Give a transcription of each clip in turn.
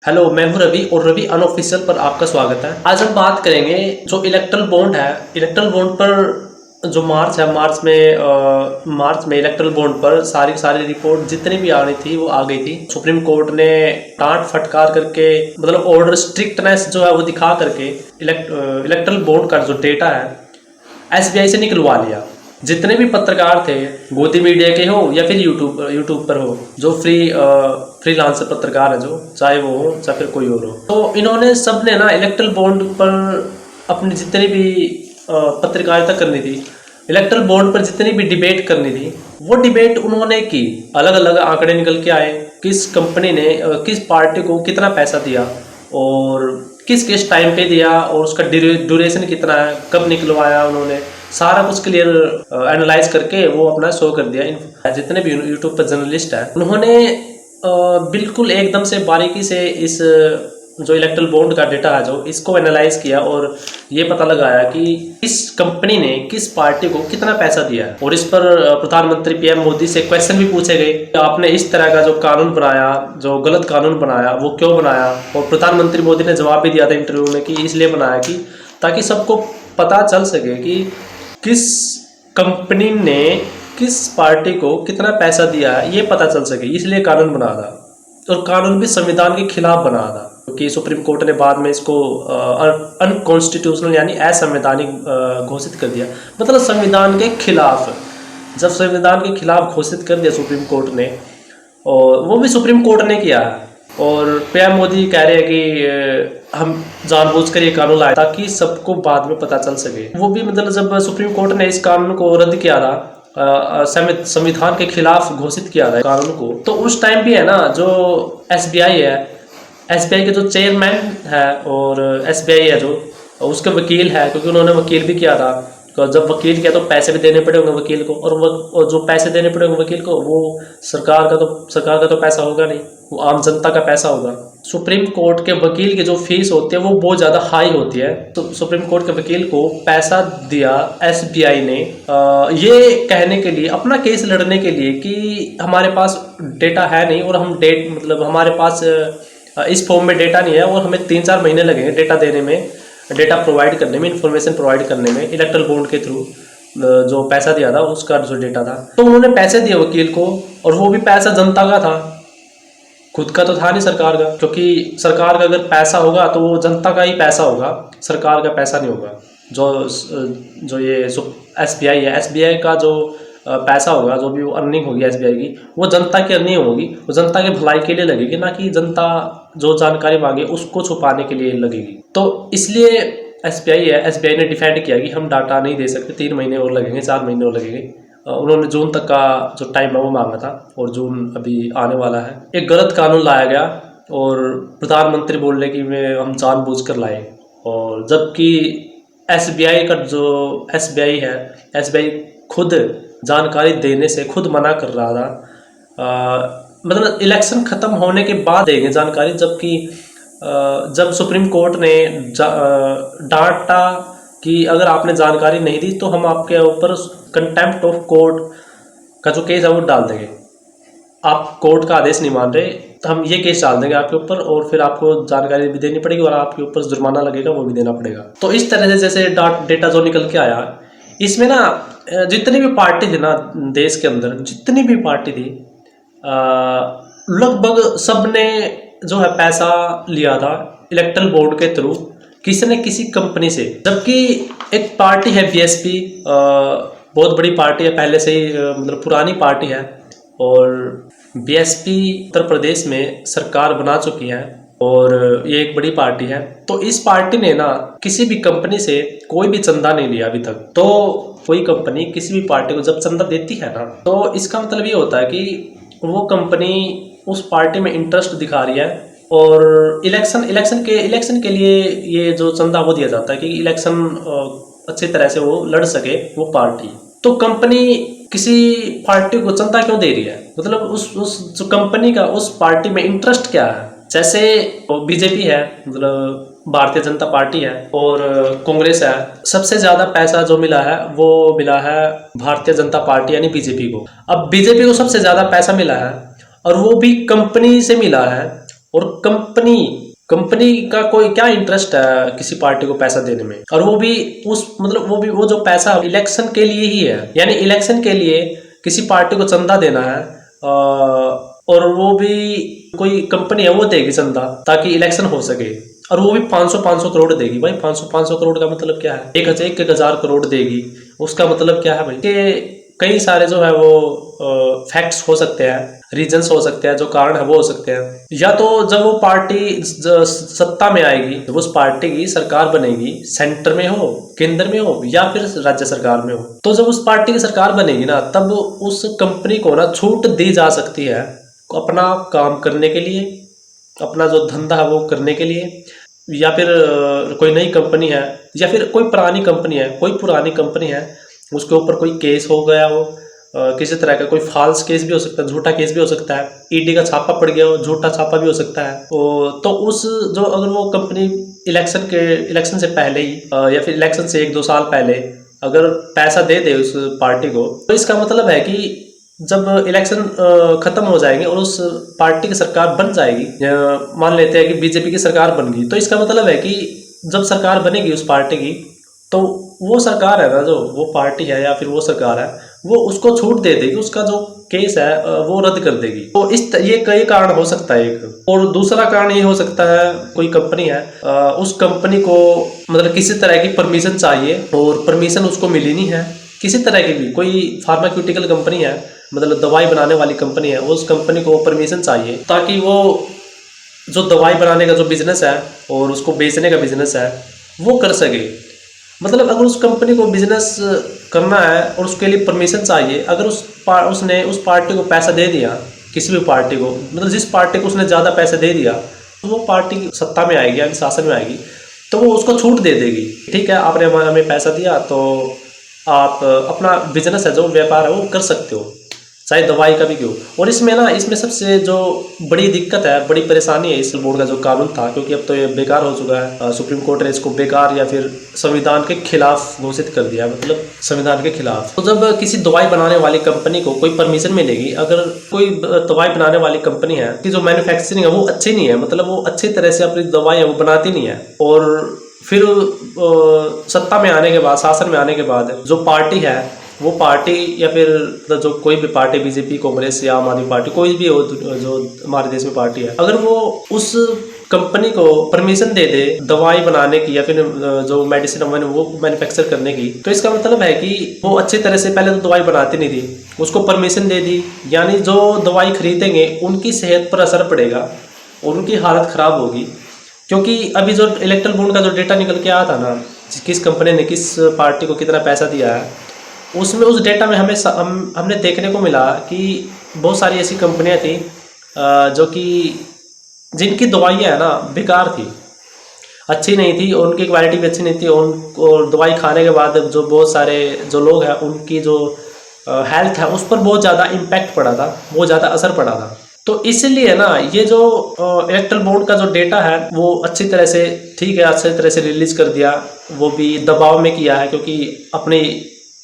Hello, मैं हूं रवि और रवि अनऑफिशियल पर आपका स्वागत है। आज हम बात करेंगे जो इलेक्ट्रल बॉन्ड है। इलेक्ट्रल बॉन्ड पर जो मार्च है, मार्च में इलेक्ट्रल बॉन्ड पर सारी रिपोर्ट जितनी भी आनी थी वो आ गई थी। सुप्रीम कोर्ट ने डांट फटकार करके मतलब ऑर्डर स्ट्रिक्टनेस जो है वो दिखा करके इलेक्ट्रल बॉन्ड का जो डेटा है एसबीआई से निकलवा लिया। जितने भी पत्रकार थे, गोदी मीडिया के हो या फिर यूट्यूब पर हो, जो फ्रीलांसर पत्रकार है, जो चाहे वो हो चाहे फिर कोई और हो, तो इन्होंने सब ने ना इलेक्ट्रल बॉन्ड पर अपनी जितनी भी पत्रकारिता करनी थी, इलेक्ट्रल बॉन्ड पर जितनी भी डिबेट करनी थी वो डिबेट उन्होंने की। अलग अलग आंकड़े निकल के आए, किस कंपनी ने किस पार्टी को कितना पैसा दिया और किस किस टाइम पे दिया और उसका ड्यूरेशन कितना है, कब निकलवाया, उन्होंने सारा कुछ क्लियर एनालाइज करके वो अपना शो कर दिया। जितने भी यूट्यूब पर जर्नलिस्ट है उन्होंने बिल्कुल एकदम से बारीकी से इस जो इलेक्ट्रल बॉन्ड का डेटा है जो इसको एनालाइज किया और ये पता लगाया कि किस कंपनी ने किस पार्टी को कितना पैसा दिया है। और इस पर प्रधानमंत्री पीएम मोदी से क्वेश्चन भी पूछे गए कि आपने इस तरह का जो कानून बनाया, जो गलत कानून बनाया, वो क्यों बनाया। और प्रधानमंत्री मोदी ने जवाब भी दिया था इंटरव्यू में कि इसलिए बनाया कि ताकि सबको पता चल सके कि किस कंपनी ने किस पार्टी को कितना पैसा दिया है, ये पता चल सके, इसलिए कानून बना था। और कानून भी संविधान के खिलाफ बना था क्योंकि सुप्रीम कोर्ट ने बाद में इसको अनकॉन्स्टिट्यूशनल यानी असंवैधानिक घोषित कर दिया। मतलब संविधान के खिलाफ, जब संविधान के खिलाफ घोषित कर दिया सुप्रीम कोर्ट ने, और वो भी सुप्रीम कोर्ट ने किया है। और पीएम मोदी कह रहे हैं कि हम जानबूझकर ये कानून लाए ताकि सबको बाद में पता चल सके। वो भी मतलब जब सुप्रीम कोर्ट ने इस कानून को रद्द किया था, संविधान के खिलाफ घोषित किया था कानून को, तो उस टाइम भी है ना जो एसबीआई है, एसबीआई के जो चेयरमैन है और एसबीआई है जो उसके वकील है, क्योंकि उन्होंने वकील भी किया था। तो जब वकील किया तो पैसे भी देने पड़े होंगे वकील को, और जो पैसे देने पड़े होंगे वकील को वो सरकार का तो पैसा होगा नहीं, वो आम जनता का पैसा होगा। सुप्रीम कोर्ट के वकील की जो फीस होती है वो बहुत ज़्यादा हाई होती है। तो सुप्रीम कोर्ट के वकील को पैसा दिया एसबीआई ने ये कहने के लिए, अपना केस लड़ने के लिए कि हमारे पास डेटा है नहीं और हम मतलब हमारे पास इस फॉर्म में डेटा नहीं है और हमें 3-4 महीने लगेंगे डेटा देने में, डेटा प्रोवाइड करने में, इंफॉर्मेशन प्रोवाइड करने में, इलेक्ट्रल बॉन्ड के थ्रू जो पैसा दिया था उसका जो डेटा था। तो उन्होंने पैसे दिए वकील को, और वो भी पैसा जनता का था, खुद का तो था नहीं सरकार का, क्योंकि सरकार का अगर पैसा होगा तो वो जनता का ही पैसा होगा, सरकार का पैसा नहीं होगा। जो ये एसबीआई है, एसबीआई का जो पैसा होगा, जो भी वो अर्निंग होगी एसबीआई की, वो जनता की अर्निंग होगी, वो जनता के भलाई के लिए लगेगी, ना कि जनता जो जानकारी मांगे उसको छुपाने के लिए लगेगी। तो इसलिए एसबीआई ने डिफेंड किया कि हम डाटा नहीं दे सकते, 3 महीने और लगेंगे, 4 महीने और लगेंगे। उन्होंने जून तक का जो टाइम है वो मांगा था और जून अभी आने वाला है। एक गलत कानून लाया गया और प्रधानमंत्री बोल रहे कि हम जानबूझकर लाए, और जबकि एसबीआई का जो एसबीआई है, एसबीआई खुद जानकारी देने से खुद मना कर रहा था। मतलब इलेक्शन ख़त्म होने के बाद देंगे जानकारी, जबकि जब सुप्रीम कोर्ट ने डांटा कि अगर आपने जानकारी नहीं दी तो हम आपके ऊपर कंटेम्प्ट ऑफ कोर्ट का जो केस है वो डाल देंगे। आप कोर्ट का आदेश नहीं मान रहे तो हम ये केस डाल देंगे आपके ऊपर, और फिर आपको जानकारी भी देनी पड़ेगी और आपके ऊपर जुर्माना लगेगा, वो भी देना पड़ेगा। तो इस तरह से जैसे डेटा जो निकल के आया, इसमें ना जितनी भी पार्टी थी ना देश के अंदर, जितनी भी पार्टी थी, लगभग सब ने जो है पैसा लिया था इलेक्ट्रल बोर्ड के थ्रू, किसी न किसी कंपनी से। जबकि एक पार्टी है बीएसपी, बहुत बड़ी पार्टी है, पहले से ही मतलब पुरानी पार्टी है, और बीएसपी उत्तर प्रदेश में सरकार बना चुकी है और ये एक बड़ी पार्टी है। तो इस पार्टी ने ना किसी भी कंपनी से कोई भी चंदा नहीं लिया अभी तक। तो कोई कंपनी किसी भी पार्टी को जब चंदा देती है ना, तो इसका मतलब ये होता है कि वो कंपनी उस पार्टी में इंटरेस्ट दिखा रही है, और इलेक्शन के लिए ये जो चंदा वो दिया जाता है कि इलेक्शन अच्छी तरह से वो लड़ सके वो पार्टी। तो कंपनी किसी पार्टी को चंदा क्यों दे रही है, मतलब उस जो कंपनी का उस पार्टी में इंटरेस्ट क्या है। जैसे बीजेपी है, मतलब भारतीय जनता पार्टी है, और कांग्रेस है, सबसे ज़्यादा पैसा जो मिला है वो मिला है भारतीय जनता पार्टी यानी बीजेपी को। अब बीजेपी को सबसे ज़्यादा पैसा मिला है और वो भी कंपनी से मिला है, और कंपनी का कोई क्या इंटरेस्ट है किसी पार्टी को पैसा देने में, और वो भी वो जो पैसा इलेक्शन के लिए ही है, यानी इलेक्शन के लिए किसी पार्टी को चंदा देना है, और वो भी कोई कंपनी है वो देगी चंदा ताकि इलेक्शन हो सके, और वो भी 500 करोड़ देगी। भाई 500 करोड़ का मतलब क्या है, 1,000 करोड़ देगी, उसका मतलब क्या है भाई कि कई सारे जो है वो फैक्ट्स हो सकते हैं, रीजंस हो सकते हैं, जो कारण है वो हो सकते हैं। या तो जब वो पार्टी सत्ता में आएगी, जब उस पार्टी की सरकार बनेगी, सेंटर में हो, केंद्र में हो, या फिर राज्य सरकार में हो, तो जब उस पार्टी की सरकार बनेगी ना, तब उस कंपनी को ना छूट दी जा सकती है अपना काम करने के लिए, अपना जो धंधा है वो करने के लिए, या फिर कोई नई कंपनी है, या फिर कोई पुरानी कंपनी है उसके ऊपर कोई केस हो गया हो, किसी तरह का कोई फॉल्स केस भी हो सकता है, झूठा केस भी हो सकता है, ईडी का छापा पड़ गया हो, झूठा छापा भी हो सकता है, तो उस जो अगर वो कंपनी इलेक्शन से पहले ही या फिर इलेक्शन से 1-2 साल पहले अगर पैसा दे दे उस पार्टी को, तो इसका मतलब है कि जब इलेक्शन खत्म हो जाएंगे और उस पार्टी की सरकार बन जाएगी, मान लेते हैं कि बीजेपी की सरकार बन गई, तो इसका मतलब है कि जब सरकार बनेगी उस पार्टी की, तो वो सरकार है ना, जो वो पार्टी है या फिर वो सरकार है, वो उसको छूट दे देगी, उसका जो केस है वो रद्द कर देगी। तो ये कई कारण हो सकता है एक। और दूसरा कारण ये हो सकता है, कोई कंपनी है, उस कंपनी को मतलब किसी तरह की परमिशन चाहिए और परमिशन उसको मिली नहीं है, किसी तरह की भी, कोई फार्मास्यूटिकल कंपनी है, मतलब दवाई बनाने वाली कंपनी है, उस कंपनी को परमिशन चाहिए ताकि वो जो दवाई बनाने का जो बिजनेस है और उसको बेचने का बिजनेस है वो कर सके। मतलब अगर उस कंपनी को बिजनेस करना है और उसके लिए परमिशन चाहिए, अगर उसने उस पार्टी को पैसा दे दिया, किसी भी पार्टी को, मतलब जिस पार्टी को उसने ज़्यादा पैसा दे दिया, तो वो पार्टी सत्ता में आएगी या शासन में आएगी, तो वो उसको छूट दे देगी। ठीक है, आपने हमें पैसा दिया तो आप अपना बिजनेस है, जो व्यापार है वो कर सकते हो, चाहे दवाई का भी क्यों। और इसमें सबसे जो बड़ी दिक्कत है, बड़ी परेशानी है इस बोर्ड का जो कानून था, क्योंकि अब तो ये बेकार हो चुका है, सुप्रीम कोर्ट ने इसको बेकार या फिर संविधान के खिलाफ घोषित कर दिया, मतलब संविधान के खिलाफ। तो जब किसी दवाई बनाने वाली कंपनी को कोई परमिशन मिलेगी, अगर कोई दवाई बनाने वाली कंपनी है कि जो मैन्युफैक्चरिंग है वो अच्छी नहीं है, मतलब वो अच्छी तरह से अपनी दवाई है वो बनाती नहीं है, और फिर सत्ता में आने के बाद, शासन में आने के बाद जो पार्टी है, वो पार्टी या फिर जो कोई भी पार्टी, बीजेपी, कांग्रेस या आम आदमी पार्टी, कोई भी हो जो हमारे देश में पार्टी है, अगर वो उस कंपनी को परमिशन दे दे दवाई बनाने की या फिर जो मेडिसिन वो मैन्युफैक्चर करने की, तो इसका मतलब है कि वो अच्छी तरह से पहले तो दवाई बनाती नहीं थी, उसको परमिशन दे दी, यानी जो दवाई खरीदेंगे उनकी सेहत पर असर पड़ेगा और उनकी हालत ख़राब होगी। क्योंकि अभी जो इलेक्ट्रल बॉन्ड का जो डेटा निकल के आया था ना, किस कंपनी ने किस पार्टी को कितना पैसा दिया है, उसमें उस डेटा में हमने देखने को मिला कि बहुत सारी ऐसी कंपनियां थी जो कि जिनकी दवाइयाँ है ना बेकार थी, अच्छी नहीं थी, और उनकी क्वालिटी भी अच्छी नहीं थी, और दवाई खाने के बाद जो बहुत सारे जो लोग हैं उनकी जो हेल्थ है उस पर बहुत ज़्यादा इम्पैक्ट पड़ा था, बहुत ज़्यादा असर पड़ा था। तो इसलिए ना ये जो इलेक्ट्रल बोर्ड का जो डेटा है वो अच्छी तरह से, ठीक है, अच्छी तरह से रिलीज कर दिया, वो भी दबाव में किया है क्योंकि अपनी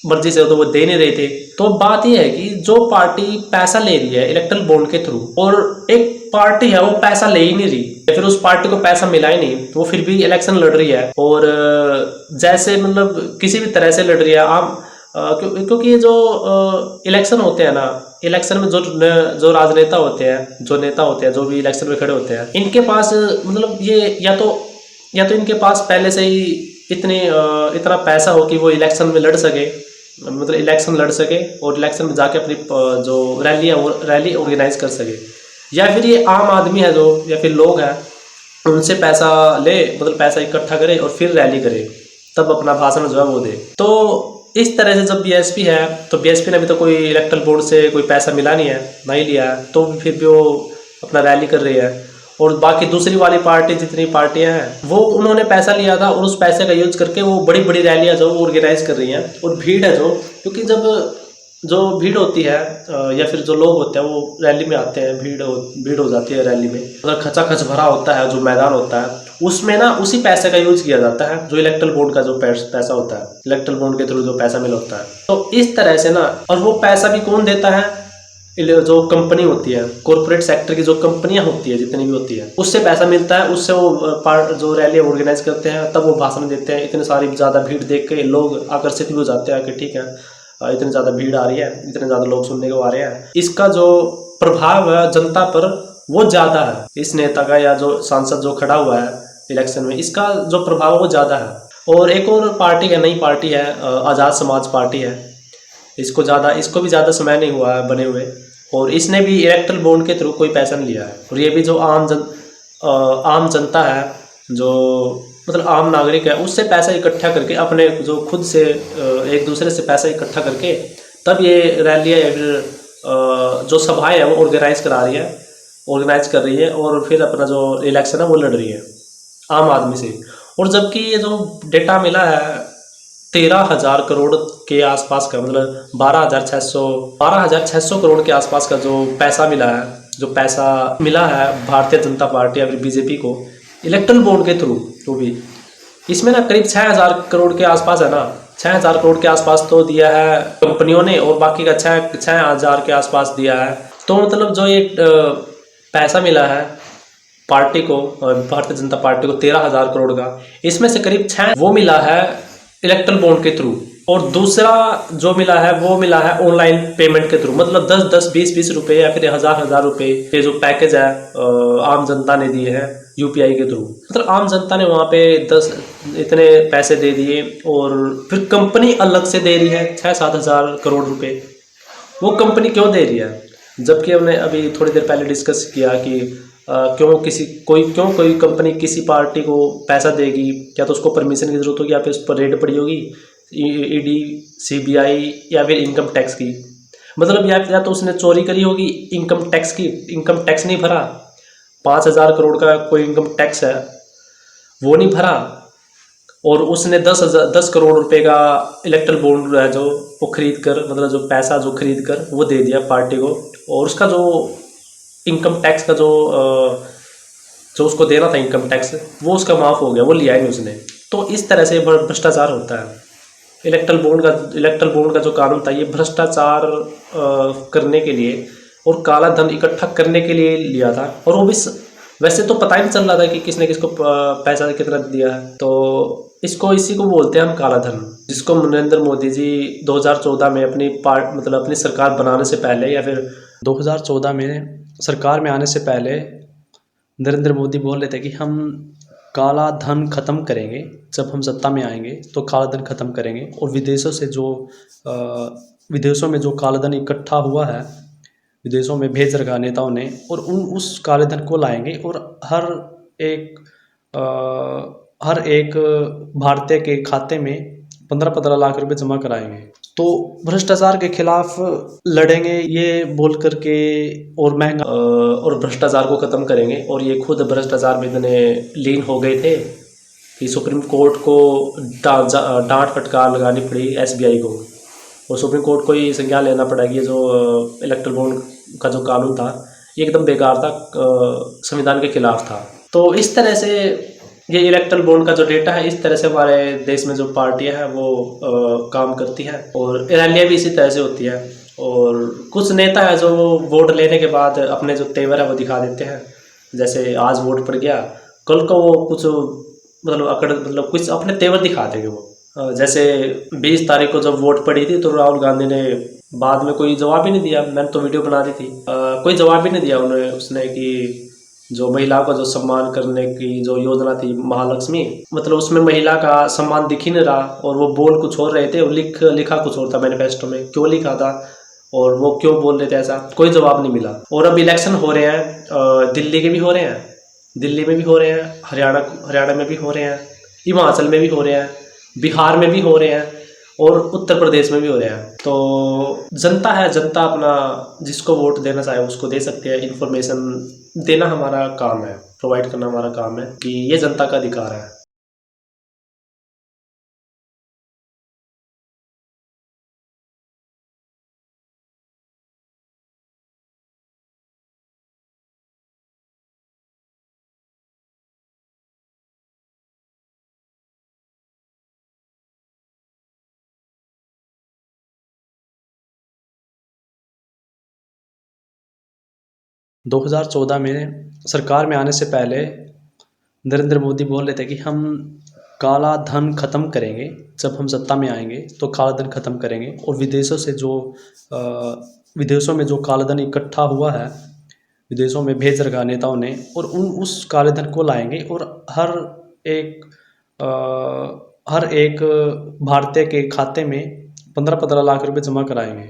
मर्जी से तो वो दे नहीं रहे थे। तो बात यह है कि जो पार्टी पैसा ले रही है इलेक्ट्रल बॉन्ड के थ्रू, और एक पार्टी है वो पैसा ले ही नहीं रही, या फिर उस पार्टी को पैसा मिला ही नहीं, तो वो फिर भी इलेक्शन लड़ रही है, और जैसे मतलब किसी भी तरह से लड़ रही है आम, क्योंकि जो इलेक्शन होते हैं ना, इलेक्शन में जो राजनेता होते हैं, जो नेता होते हैं, जो भी इलेक्शन में खड़े होते हैं, इनके पास मतलब ये या तो इनके पास पहले से ही इतना पैसा हो कि वो इलेक्शन में लड़ सके, मतलब इलेक्शन लड़ सके और इलेक्शन में जाके अपनी जो रैली है वो रैली ऑर्गेनाइज कर सके, या फिर ये आम आदमी है जो, या फिर लोग हैं, उनसे पैसा ले, मतलब पैसा इकट्ठा करे और फिर रैली करे, तब अपना भाषण जो है वो दे। तो इस तरह से जब बीएसपी है, तो बीएसपी ने अभी तो कोई इलेक्ट्रल बोर्ड से कोई पैसा मिला नहीं है, नहीं लिया है, तो फिर भी वो अपना रैली कर रही है। और बाकी दूसरी वाली पार्टी, जितनी पार्टियां हैं, वो उन्होंने पैसा लिया था और उस पैसे का यूज करके वो बड़ी बड़ी रैलियां जो ऑर्गेनाइज कर रही हैं, और भीड़ है जो, क्योंकि जब जो भीड़ होती है या फिर जो लोग होते हैं वो रैली में आते हैं, भीड़ हो जाती है रैली में, मतलब खचाखच भरा होता है जो मैदान होता है, उसमें ना उसी पैसे का यूज किया जाता है, जो इलेक्ट्रल बॉन्ड का जो पैसा होता है, इलेक्ट्रल बॉन्ड के थ्रू जो पैसा मिला होता है। तो इस तरह से ना, और वो पैसा भी कौन देता है, जो कंपनी होती है, कॉर्पोरेट सेक्टर की जो कंपनियां होती है, जितनी भी होती है, उससे पैसा मिलता है। उससे वो पार्ट जो रैली ऑर्गेनाइज करते हैं, तब वो भाषण देते हैं। इतनी सारी ज़्यादा भीड़ देख के लोग आकर्षित भी हो जाते हैं कि ठीक है, इतनी ज़्यादा भीड़ आ रही है, इतने ज़्यादा लोग सुनने को आ रहे हैं। इसका जो प्रभाव है जनता पर वो ज़्यादा है। इस नेता का या जो सांसद जो खड़ा हुआ है इलेक्शन में, इसका जो प्रभाव है वो ज़्यादा है। और एक और पार्टी है, नई पार्टी है, आज़ाद समाज पार्टी है। इसको भी ज़्यादा समय नहीं हुआ है बने हुए, और इसने भी इलेक्ट्रल बॉन्ड के थ्रू कोई पैसा नहीं लिया है। और ये भी जो आम जनता है, जो मतलब आम नागरिक है, उससे पैसा इकट्ठा करके, अपने जो खुद से एक दूसरे से पैसा इकट्ठा करके तब ये रैली या फिर जो सभाएं है वो ऑर्गेनाइज कर रही है, और फिर अपना जो इलेक्शन है वो लड़ रही है आम आदमी से। और जबकि ये जो डेटा मिला है 13,000 करोड़ के आसपास का, मतलब 12,600 करोड़ के आसपास का जो पैसा मिला है, भारतीय जनता पार्टी या फिर बीजेपी को इलेक्ट्रल बॉन्ड के थ्रू। तो भी इसमें ना करीब 6,000 करोड़ के आसपास है ना, 6,000 करोड़ के आसपास तो दिया है कंपनियों ने, और बाकी का 6,000 के आसपास दिया है। तो मतलब जो ये पैसा मिला है पार्टी को, भारतीय जनता पार्टी को 13,000 करोड़ का, इसमें से करीब 6 वो मिला है इलेक्ट्रल बॉन्ड के थ्रू। और दूसरा जो मिला है वो मिला है ऑनलाइन पेमेंट के थ्रू, मतलब 10-10, 20-20 रुपए या फिर 1,000-1,000 रुपए के जो पैकेज है आम जनता ने दिए हैं यूपीआई के थ्रू। मतलब आम जनता ने वहाँ पे 10 इतने पैसे दे दिए, और फिर कंपनी अलग से दे रही है 6-7 हज़ार करोड़ रुपए। वो कंपनी क्यों दे रही है? जबकि हमने अभी थोड़ी देर पहले डिस्कस किया कि क्यों कोई कंपनी किसी पार्टी को पैसा देगी, या तो उसको परमिशन की जरूरत होगी, या फिर उस पर रेड पड़ी होगी ईडी, सीबीआई, या फिर इनकम टैक्स की। मतलब या तो उसने चोरी करी होगी इनकम टैक्स की, इनकम टैक्स नहीं भरा, 5,000 करोड़ का कोई इनकम टैक्स है वो नहीं भरा, और उसने 10 करोड़ रुपए का इलेक्ट्रल बॉन्ड है जो वो खरीद कर, मतलब जो पैसा जो खरीद कर वो दे दिया पार्टी को। और उसका जो इनकम टैक्स का जो उसको देना था इनकम टैक्स, वो उसका माफ़ हो गया, वो लिया ही नहीं उसने। तो इस तरह से भ्रष्टाचार होता है। इलेक्ट्रल बॉन्ड का जो कानून था, ये भ्रष्टाचार करने के लिए और काला धन इकट्ठा करने के लिए लिया था। और वो भी वैसे तो पता ही नहीं चल रहा था कि किसने किसको पैसा कितना दिया है। तो इसी को बोलते हैं हम काला धन, जिसको नरेंद्र मोदी जी 2014 में अपनी सरकार बनाने से पहले, या फिर 2014 में सरकार में आने से पहले नरेंद्र मोदी बोल रहे थे कि हम काला धन खत्म करेंगे, जब हम सत्ता में आएंगे तो काला धन खत्म करेंगे। और अ, विदेशों में जो काला धन इकट्ठा हुआ है, विदेशों में भेज रखा नेताओं ने, और उस काले धन को लाएंगे, और एक हर एक भारतीय के खाते में 15-15 लाख रुपए जमा कराएंगे। तो भ्रष्टाचार के खिलाफ लड़ेंगे ये बोल करके, और और भ्रष्टाचार को खत्म करेंगे। और ये खुद भ्रष्टाचार में इतने लीन हो गए थे कि सुप्रीम कोर्ट को डांट फटकार लगानी पड़ी एसबीआई को, और सुप्रीम कोर्ट को ही संज्ञान लेना पड़ा कि ये जो इलेक्ट्रल बॉन्ड का जो कानून था ये एकदम बेकार था, संविधान के खिलाफ था। तो इस तरह से ये इलेक्ट्रल बॉन्ड का जो डेटा है, इस तरह से हमारे देश में जो पार्टियां हैं वो काम करती हैं, और रैलियाँ भी इसी तरह से होती है। और कुछ नेता है जो वोट लेने के बाद अपने जो तेवर है वो दिखा देते हैं। जैसे आज वोट पड़ गया, कल को वो कुछ मतलब कुछ अपने तेवर दिखा देंगे वो। जैसे 20 तारीख को जब वोट पड़ी थी तो राहुल गांधी ने बाद में कोई जवाब ही नहीं दिया। मैंने तो वीडियो बना दी थी, कोई जवाब ही नहीं दिया उसने कि जो महिला को जो सम्मान करने की जो योजना थी महालक्ष्मी, मतलब उसमें महिला का सम्मान दिख ही नहीं रहा, और वो बोल कुछ और रहे थे और लिखा कुछ और था मैनिफेस्टो में। क्यों लिखा था और वो क्यों बोल रहे थे ऐसा, कोई जवाब नहीं मिला। और अब इलेक्शन हो रहे हैं, दिल्ली के भी हो रहे हैं, दिल्ली में भी हो रहे हैं, हरियाणा में भी हो रहे हैं, हिमाचल में भी हो रहे हैं, बिहार में भी हो रहे हैं, और उत्तर प्रदेश में भी हो रहे हैं। तो जनता है, जनता अपना जिसको वोट देना चाहे उसको दे सकते हैं। इन्फॉर्मेशन देना हमारा काम है, प्रोवाइड करना हमारा काम है, कि ये जनता का अधिकार है। 2014 में सरकार में आने से पहले नरेंद्र मोदी बोल रहे थे कि हम काला धन ख़त्म करेंगे, जब हम सत्ता में आएंगे तो काला धन ख़त्म करेंगे और विदेशों में जो काला धन इकट्ठा हुआ है, विदेशों में भेज रखा नेताओं ने, और उस काले धन को लाएंगे और एक हर एक भारतीय के खाते में 15-15 लाख रुपए जमा कराएंगे।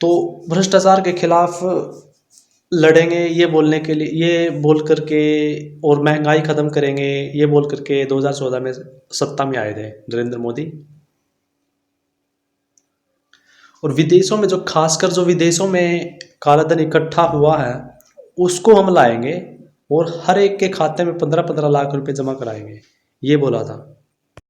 तो भ्रष्टाचार के खिलाफ लड़ेंगे ये बोलने के लिए, ये बोल करके, और महंगाई ख़त्म करेंगे ये बोल करके 2014 में सत्ता में आए थे नरेंद्र मोदी। और विदेशों में खासकर जो विदेशों में काला धन इकट्ठा हुआ है उसको हम लाएंगे और हर एक के खाते में 15-15 लाख रुपए जमा कराएंगे, ये बोला था।